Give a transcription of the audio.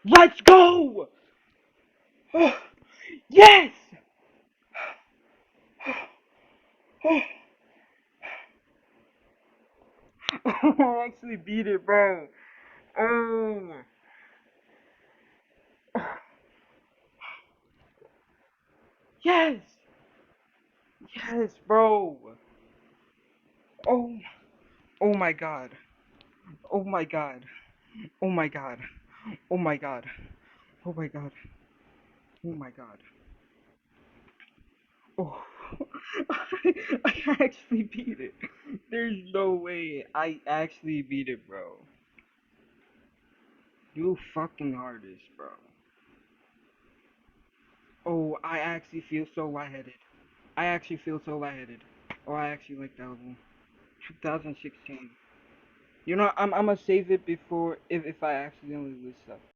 Let's go! Yes! I actually beat it, bro. Oh, yes! Yes, bro. Oh, oh my god. Oh my god. Oh my god. Oh my god. Oh my god. Oh my god. Oh, I actually beat it. There's no way I actually beat it, bro. You fucking hardest, bro. Oh, I actually feel so lightheaded. I actually feel so lightheaded. Oh, I actually like that level. 2016. You know, I'm gonna save it before if I accidentally lose stuff.